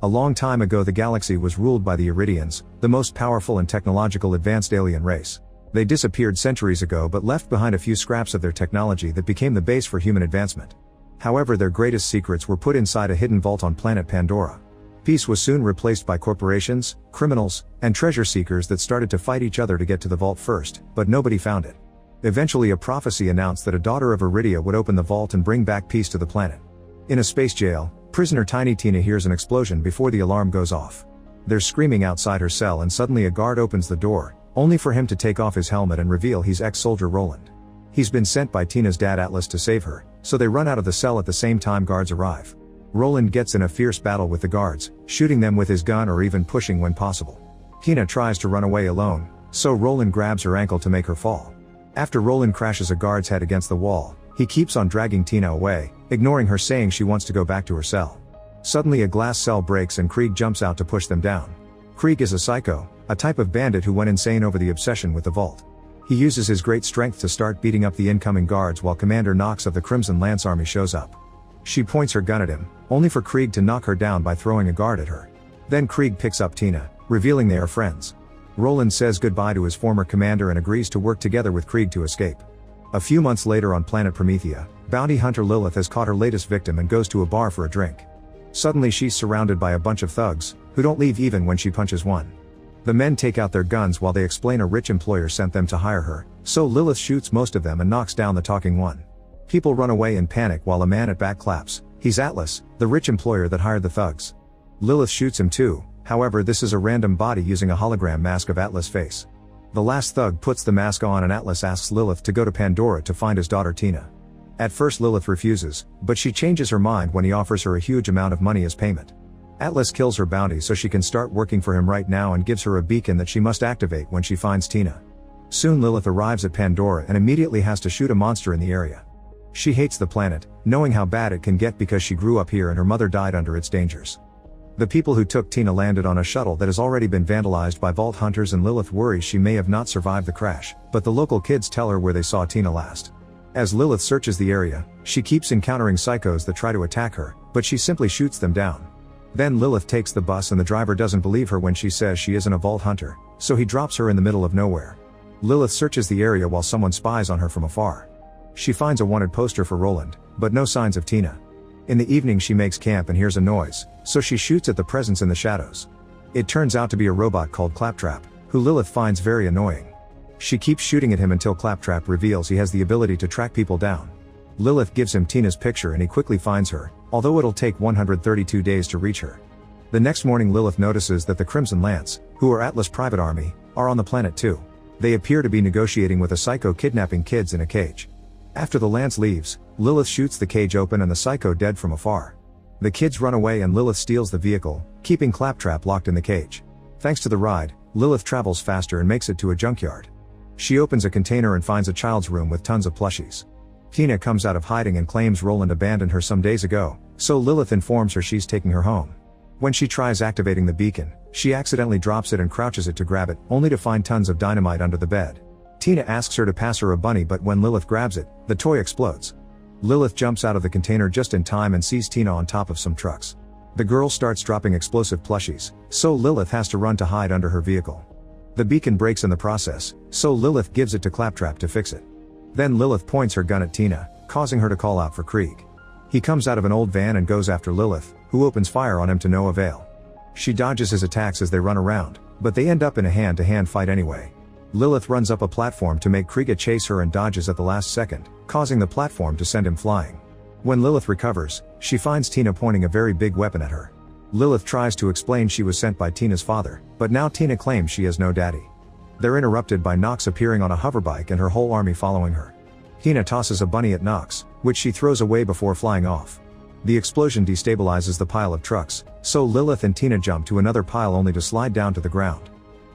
A long time ago the galaxy was ruled by the Iridians, the most powerful and technological advanced alien race. They disappeared centuries ago but left behind a few scraps of their technology that became the base for human advancement. However, their greatest secrets were put inside a hidden vault on planet Pandora. Peace was soon replaced by corporations, criminals, and treasure seekers that started to fight each other to get to the vault first, but nobody found it. Eventually a prophecy announced that a daughter of Iridia would open the vault and bring back peace to the planet. In a space jail, prisoner Tiny Tina hears an explosion before the alarm goes off. There's screaming outside her cell and suddenly a guard opens the door, only for him to take off his helmet and reveal he's ex-soldier Roland. He's been sent by Tina's dad Atlas to save her, so they run out of the cell at the same time guards arrive. Roland gets in a fierce battle with the guards, shooting them with his gun or even pushing when possible. Tina tries to run away alone, so Roland grabs her ankle to make her fall. After Roland crashes a guard's head against the wall, he keeps on dragging Tina away, ignoring her saying she wants to go back to her cell. Suddenly a glass cell breaks and Krieg jumps out to push them down. Krieg is a psycho, a type of bandit who went insane over the obsession with the vault. He uses his great strength to start beating up the incoming guards while Commander Knox of the Crimson Lance Army shows up. She points her gun at him, only for Krieg to knock her down by throwing a guard at her. Then Krieg picks up Tina, revealing they are friends. Roland says goodbye to his former commander and agrees to work together with Krieg to escape. A few months later on planet Promethea, bounty hunter Lilith has caught her latest victim and goes to a bar for a drink. Suddenly she's surrounded by a bunch of thugs, who don't leave even when she punches one. The men take out their guns while they explain a rich employer sent them to hire her, so Lilith shoots most of them and knocks down the talking one. People run away in panic while a man at back claps. He's Atlas, the rich employer that hired the thugs. Lilith shoots him too, however this is a random body using a hologram mask of Atlas' face. The last thug puts the mask on and Atlas asks Lilith to go to Pandora to find his daughter Tina. At first Lilith refuses, but she changes her mind when he offers her a huge amount of money as payment. Atlas kills her bounty so she can start working for him right now and gives her a beacon that she must activate when she finds Tina. Soon Lilith arrives at Pandora and immediately has to shoot a monster in the area. She hates the planet, knowing how bad it can get because she grew up here and her mother died under its dangers. The people who took Tina landed on a shuttle that has already been vandalized by vault hunters and Lilith worries she may have not survived the crash, but the local kids tell her where they saw Tina last. As Lilith searches the area, she keeps encountering psychos that try to attack her, but she simply shoots them down. Then Lilith takes the bus and the driver doesn't believe her when she says she isn't a vault hunter, so he drops her in the middle of nowhere. Lilith searches the area while someone spies on her from afar. She finds a wanted poster for Roland, but no signs of Tina. In the evening she makes camp and hears a noise, so she shoots at the presence in the shadows. It turns out to be a robot called Claptrap, who Lilith finds very annoying. She keeps shooting at him until Claptrap reveals he has the ability to track people down. Lilith gives him Tina's picture and he quickly finds her, although it'll take 132 days to reach her. The next morning Lilith notices that the Crimson Lance, who are Atlas' private army, are on the planet too. They appear to be negotiating with a psycho kidnapping kids in a cage. After the Lance leaves, Lilith shoots the cage open and the psycho dead from afar. The kids run away and Lilith steals the vehicle, keeping Claptrap locked in the cage. Thanks to the ride, Lilith travels faster and makes it to a junkyard. She opens a container and finds a child's room with tons of plushies. Tina comes out of hiding and claims Roland abandoned her some days ago, so Lilith informs her she's taking her home. When she tries activating the beacon, she accidentally drops it and crouches it to grab it, only to find tons of dynamite under the bed. Tina asks her to pass her a bunny but when Lilith grabs it, the toy explodes. Lilith jumps out of the container just in time and sees Tina on top of some trucks. The girl starts dropping explosive plushies, so Lilith has to run to hide under her vehicle. The beacon breaks in the process, so Lilith gives it to Claptrap to fix it. Then Lilith points her gun at Tina, causing her to call out for Krieg. He comes out of an old van and goes after Lilith, who opens fire on him to no avail. She dodges his attacks as they run around, but they end up in a hand-to-hand fight anyway. Lilith runs up a platform to make Krieg chase her and dodges at the last second, causing the platform to send him flying. When Lilith recovers, she finds Tina pointing a very big weapon at her. Lilith tries to explain she was sent by Tina's father, but now Tina claims she has no daddy. They're interrupted by Knox appearing on a hoverbike and her whole army following her. Tina tosses a bunny at Knox, which she throws away before flying off. The explosion destabilizes the pile of trucks, so Lilith and Tina jump to another pile only to slide down to the ground.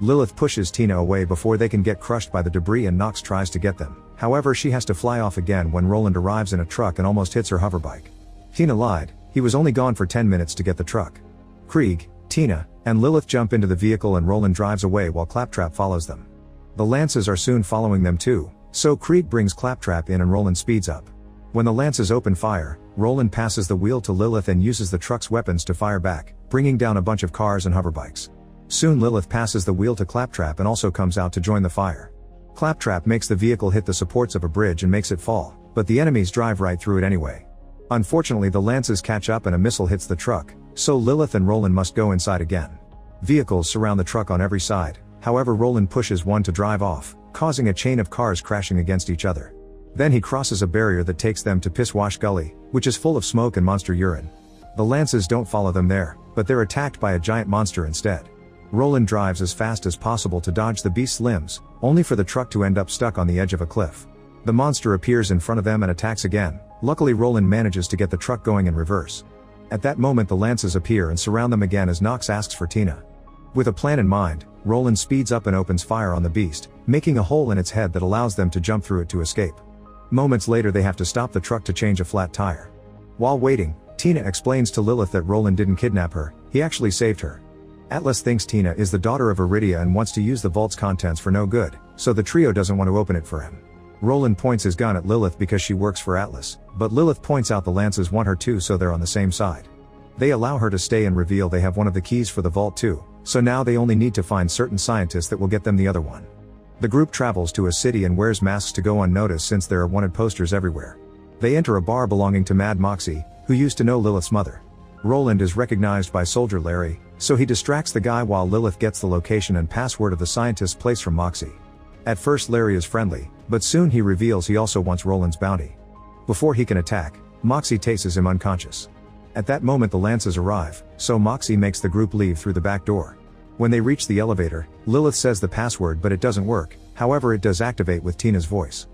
Lilith pushes Tina away before they can get crushed by the debris and Knox tries to get them, however she has to fly off again when Roland arrives in a truck and almost hits her hoverbike. Tina lied, he was only gone for 10 minutes to get the truck. Krieg, Tina, and Lilith jump into the vehicle and Roland drives away while Claptrap follows them. The Lances are soon following them too, so Krieg brings Claptrap in and Roland speeds up. When the Lances open fire, Roland passes the wheel to Lilith and uses the truck's weapons to fire back, bringing down a bunch of cars and hoverbikes. Soon Lilith passes the wheel to Claptrap and also comes out to join the fire. Claptrap makes the vehicle hit the supports of a bridge and makes it fall, but the enemies drive right through it anyway. Unfortunately, the Lances catch up and a missile hits the truck, so Lilith and Roland must go inside again. Vehicles surround the truck on every side, however Roland pushes one to drive off, causing a chain of cars crashing against each other. Then he crosses a barrier that takes them to Piss Wash Gully, which is full of smoke and monster urine. The Lances don't follow them there, but they're attacked by a giant monster instead. Roland drives as fast as possible to dodge the beast's limbs, only for the truck to end up stuck on the edge of a cliff. The monster appears in front of them and attacks again. Luckily Roland manages to get the truck going in reverse. At that moment the Lances appear and surround them again as Nox asks for Tina. With a plan in mind, Roland speeds up and opens fire on the beast, making a hole in its head that allows them to jump through it to escape. Moments later they have to stop the truck to change a flat tire. While waiting, Tina explains to Lilith that Roland didn't kidnap her, he actually saved her. Atlas thinks Tina is the daughter of Iridia and wants to use the vault's contents for no good, so the trio doesn't want to open it for him. Roland points his gun at Lilith because she works for Atlas, but Lilith points out the Lances want her too, so they're on the same side. They allow her to stay and reveal they have one of the keys for the vault too, so now they only need to find certain scientists that will get them the other one. The group travels to a city and wears masks to go unnoticed since there are wanted posters everywhere. They enter a bar belonging to Mad Moxie, who used to know Lilith's mother. Roland is recognized by Soldier Larry, so he distracts the guy while Lilith gets the location and password of the scientist's place from Moxie. At first Larry is friendly, but soon he reveals he also wants Roland's bounty. Before he can attack, Moxie tases him unconscious. At that moment the Lances arrive, so Moxie makes the group leave through the back door. When they reach the elevator, Lilith says the password but it doesn't work, however it does activate with Tina's voice.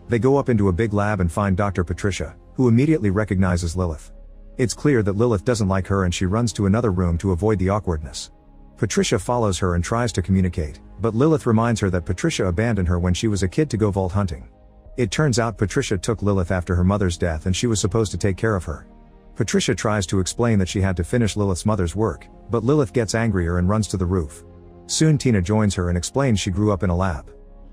They go up into a big lab and find Dr. Patricia, who immediately recognizes Lilith. It's clear that Lilith doesn't like her and she runs to another room to avoid the awkwardness. Patricia follows her and tries to communicate, but Lilith reminds her that Patricia abandoned her when she was a kid to go vault hunting. It turns out Patricia took Lilith after her mother's death and she was supposed to take care of her. Patricia tries to explain that she had to finish Lilith's mother's work, but Lilith gets angrier and runs to the roof. Soon Tina joins her and explains she grew up in a lab.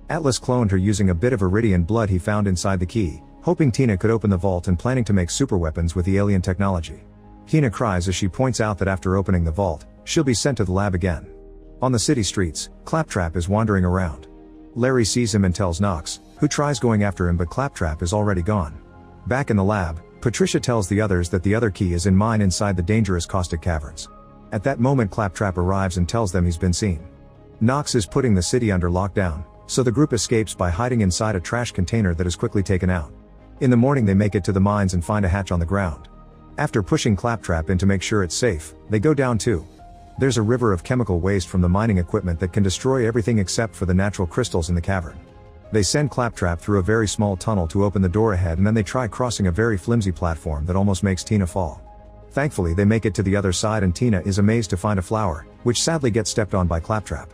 Atlas cloned her using a bit of Iridian blood he found inside the key, hoping Tina could open the vault and planning to make superweapons with the alien technology. Tina cries as she points out that after opening the vault, she'll be sent to the lab again. On the city streets, Claptrap is wandering around. Larry sees him and tells Nox, who tries going after him but Claptrap is already gone. Back in the lab, Patricia tells the others that the other key is in mine inside the dangerous caustic caverns. At that moment Claptrap arrives and tells them he's been seen. Nox is putting the city under lockdown, so the group escapes by hiding inside a trash container that is quickly taken out. In the morning they make it to the mines and find a hatch on the ground. After pushing Claptrap in to make sure it's safe, they go down too. There's a river of chemical waste from the mining equipment that can destroy everything except for the natural crystals in the cavern. They send Claptrap through a very small tunnel to open the door ahead and then they try crossing a very flimsy platform that almost makes Tina fall. Thankfully they make it to the other side and Tina is amazed to find a flower, which sadly gets stepped on by Claptrap.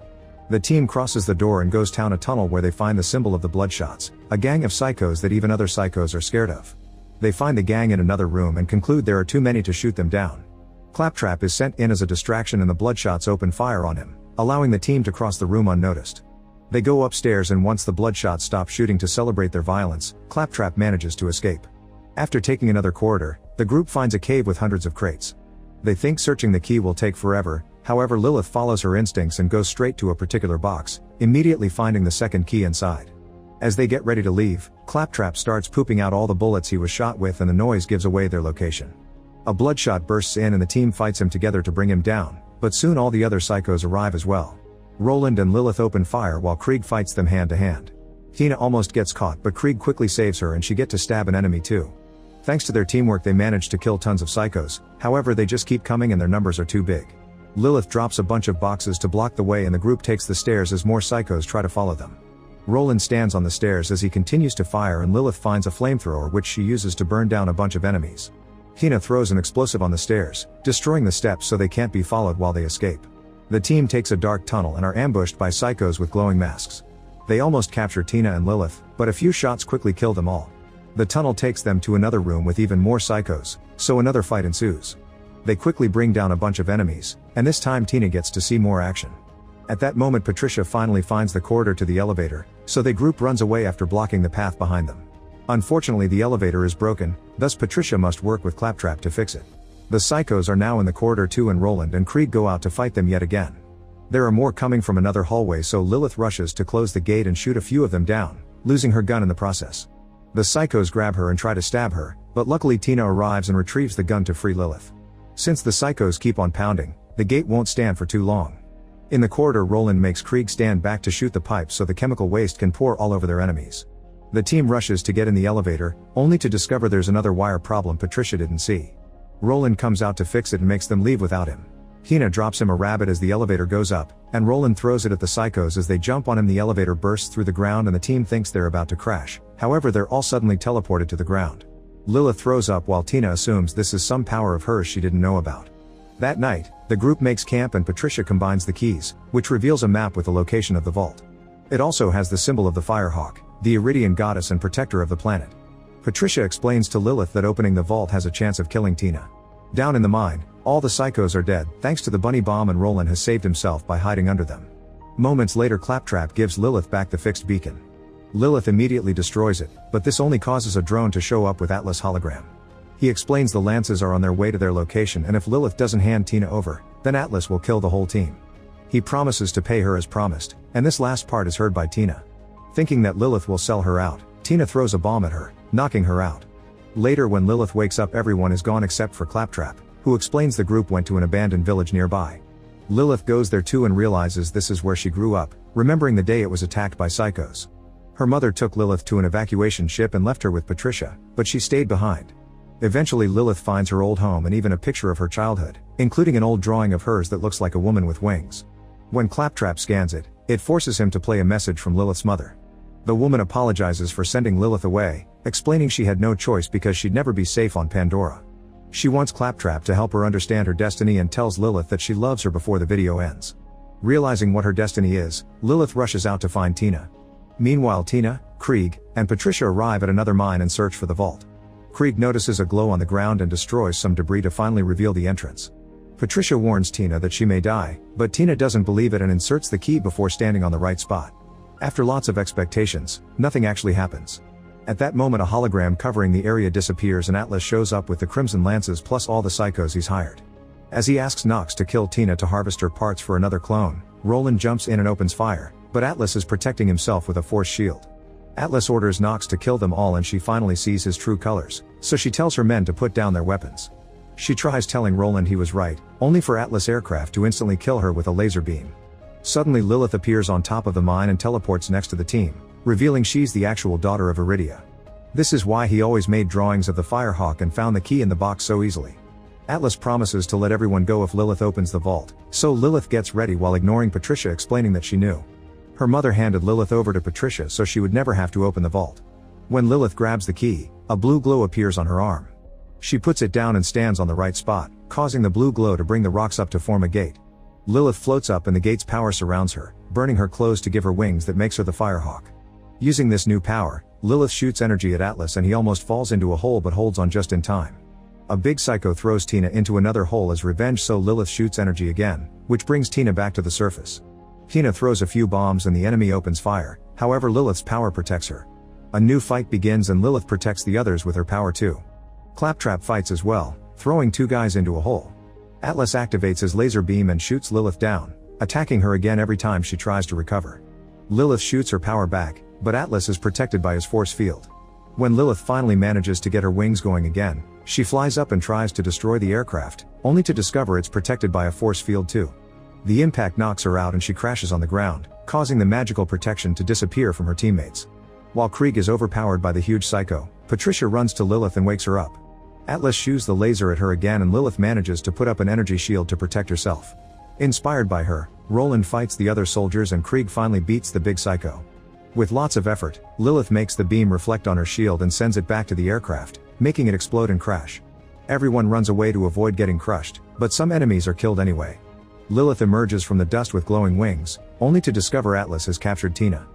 The team crosses the door and goes down a tunnel where they find the symbol of the Bloodshots, a gang of psychos that even other psychos are scared of. They find the gang in another room and conclude there are too many to shoot them down. Claptrap is sent in as a distraction and the Bloodshots open fire on him, allowing the team to cross the room unnoticed. They go upstairs and once the Bloodshots stop shooting to celebrate their violence, Claptrap manages to escape. After taking another corridor, the group finds a cave with hundreds of crates. They think searching the key will take forever, however Lilith follows her instincts and goes straight to a particular box, immediately finding the second key inside. As they get ready to leave, Claptrap starts pooping out all the bullets he was shot with and the noise gives away their location. A Bloodshot bursts in and the team fights him together to bring him down, but soon all the other psychos arrive as well. Roland and Lilith open fire while Krieg fights them hand to hand. Tina almost gets caught but Krieg quickly saves her and she gets to stab an enemy too. Thanks to their teamwork they manage to kill tons of psychos, however they just keep coming and their numbers are too big. Lilith drops a bunch of boxes to block the way and the group takes the stairs as more psychos try to follow them. Roland stands on the stairs as he continues to fire and Lilith finds a flamethrower which she uses to burn down a bunch of enemies. Tina throws an explosive on the stairs, destroying the steps so they can't be followed while they escape. The team takes a dark tunnel and are ambushed by psychos with glowing masks. They almost capture Tina and Lilith, but a few shots quickly kill them all. The tunnel takes them to another room with even more psychos, so another fight ensues. They quickly bring down a bunch of enemies, and this time Tina gets to see more action. At that moment Patricia finally finds the corridor to the elevator, so the group runs away after blocking the path behind them. Unfortunately, the elevator is broken, thus Patricia must work with Claptrap to fix it. The psychos are now in the corridor too, and Roland and Krieg go out to fight them yet again. There are more coming from another hallway, so Lilith rushes to close the gate and shoot a few of them down, losing her gun in the process. The psychos grab her and try to stab her, but luckily Tina arrives and retrieves the gun to free Lilith. Since the psychos keep on pounding, the gate won't stand for too long. In the corridor, Roland makes Krieg stand back to shoot the pipes so the chemical waste can pour all over their enemies. The team rushes to get in the elevator, only to discover there's another wire problem Patricia didn't see. Roland comes out to fix it and makes them leave without him. Tina drops him a rabbit as the elevator goes up, and Roland throws it at the psychos as they jump on him. The elevator bursts through the ground and the team thinks they're about to crash, however they're all suddenly teleported to the ground. Lilith throws up while Tina assumes this is some power of hers she didn't know about. That night, the group makes camp and Patricia combines the keys, which reveals a map with the location of the vault. It also has the symbol of the Firehawk, the Iridian goddess and protector of the planet. Patricia explains to Lilith that opening the vault has a chance of killing Tina. Down in the mine, all the psychos are dead, thanks to the bunny bomb, and Roland has saved himself by hiding under them. Moments later, Claptrap gives Lilith back the fixed beacon. Lilith immediately destroys it, but this only causes a drone to show up with Atlas hologram. He explains the Lances are on their way to their location, and if Lilith doesn't hand Tina over, then Atlas will kill the whole team. He promises to pay her as promised, and this last part is heard by Tina. Thinking that Lilith will sell her out, Tina throws a bomb at her, knocking her out. Later, when Lilith wakes up, everyone is gone except for Claptrap, who explains the group went to an abandoned village nearby. Lilith goes there too and realizes this is where she grew up, remembering the day it was attacked by psychos. Her mother took Lilith to an evacuation ship and left her with Patricia, but she stayed behind. Eventually, Lilith finds her old home and even a picture of her childhood, including an old drawing of hers that looks like a woman with wings. When Claptrap scans it, it forces him to play a message from Lilith's mother. The woman apologizes for sending Lilith away, explaining she had no choice because she'd never be safe on Pandora. She wants Claptrap to help her understand her destiny and tells Lilith that she loves her before the video ends. Realizing what her destiny is, Lilith rushes out to find Tina. Meanwhile, Tina, Krieg, and Patricia arrive at another mine and search for the vault. Krieg notices a glow on the ground and destroys some debris to finally reveal the entrance. Patricia warns Tina that she may die, but Tina doesn't believe it and inserts the key before standing on the right spot. After lots of expectations, nothing actually happens. At that moment, a hologram covering the area disappears and Atlas shows up with the Crimson Lances plus all the psychos he's hired. As he asks Nox to kill Tina to harvest her parts for another clone, Roland jumps in and opens fire, but Atlas is protecting himself with a force shield. Atlas orders Nox to kill them all and she finally sees his true colors, so she tells her men to put down their weapons. She tries telling Roland he was right, only for Atlas aircraft to instantly kill her with a laser beam. Suddenly Lilith appears on top of the mine and teleports next to the team, revealing she's the actual daughter of Iridia. This is why he always made drawings of the Firehawk and found the key in the box so easily. Atlas promises to let everyone go if Lilith opens the vault, so Lilith gets ready while ignoring Patricia explaining that she knew. Her mother handed Lilith over to Patricia so she would never have to open the vault. When Lilith grabs the key, a blue glow appears on her arm. She puts it down and stands on the right spot, causing the blue glow to bring the rocks up to form a gate. Lilith floats up and the gate's power surrounds her, burning her clothes to give her wings that makes her the Firehawk. Using this new power, Lilith shoots energy at Atlas and he almost falls into a hole but holds on just in time. A big psycho throws Tina into another hole as revenge, so Lilith shoots energy again, which brings Tina back to the surface. Tina throws a few bombs and the enemy opens fire, however Lilith's power protects her. A new fight begins and Lilith protects the others with her power too. Claptrap fights as well, throwing two guys into a hole. Atlas activates his laser beam and shoots Lilith down, attacking her again every time she tries to recover. Lilith shoots her power back, but Atlas is protected by his force field. When Lilith finally manages to get her wings going again, she flies up and tries to destroy the aircraft, only to discover it's protected by a force field too. The impact knocks her out and she crashes on the ground, causing the magical protection to disappear from her teammates. While Krieg is overpowered by the huge psycho, Patricia runs to Lilith and wakes her up. Atlas shoots the laser at her again and Lilith manages to put up an energy shield to protect herself. Inspired by her, Roland fights the other soldiers and Krieg finally beats the big psycho. With lots of effort, Lilith makes the beam reflect on her shield and sends it back to the aircraft, making it explode and crash. Everyone runs away to avoid getting crushed, but some enemies are killed anyway. Lilith emerges from the dust with glowing wings, only to discover Atlas has captured Tina.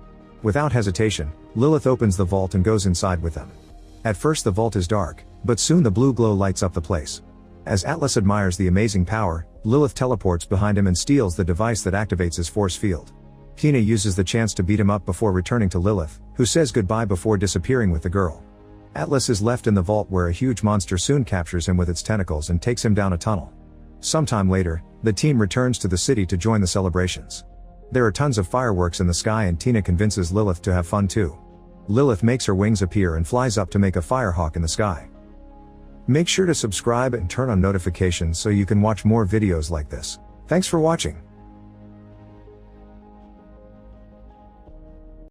Without hesitation, Lilith opens the vault and goes inside with them. At first the vault is dark, but soon the blue glow lights up the place. As Atlas admires the amazing power, Lilith teleports behind him and steals the device that activates his force field. Tina uses the chance to beat him up before returning to Lilith, who says goodbye before disappearing with the girl. Atlas is left in the vault where a huge monster soon captures him with its tentacles and takes him down a tunnel. Sometime later, the team returns to the city to join the celebrations. There are tons of fireworks in the sky and Tina convinces Lilith to have fun too. Lilith makes her wings appear and flies up to make a firehawk in the sky. Make sure to subscribe and turn on notifications so you can watch more videos like this. Thanks for watching.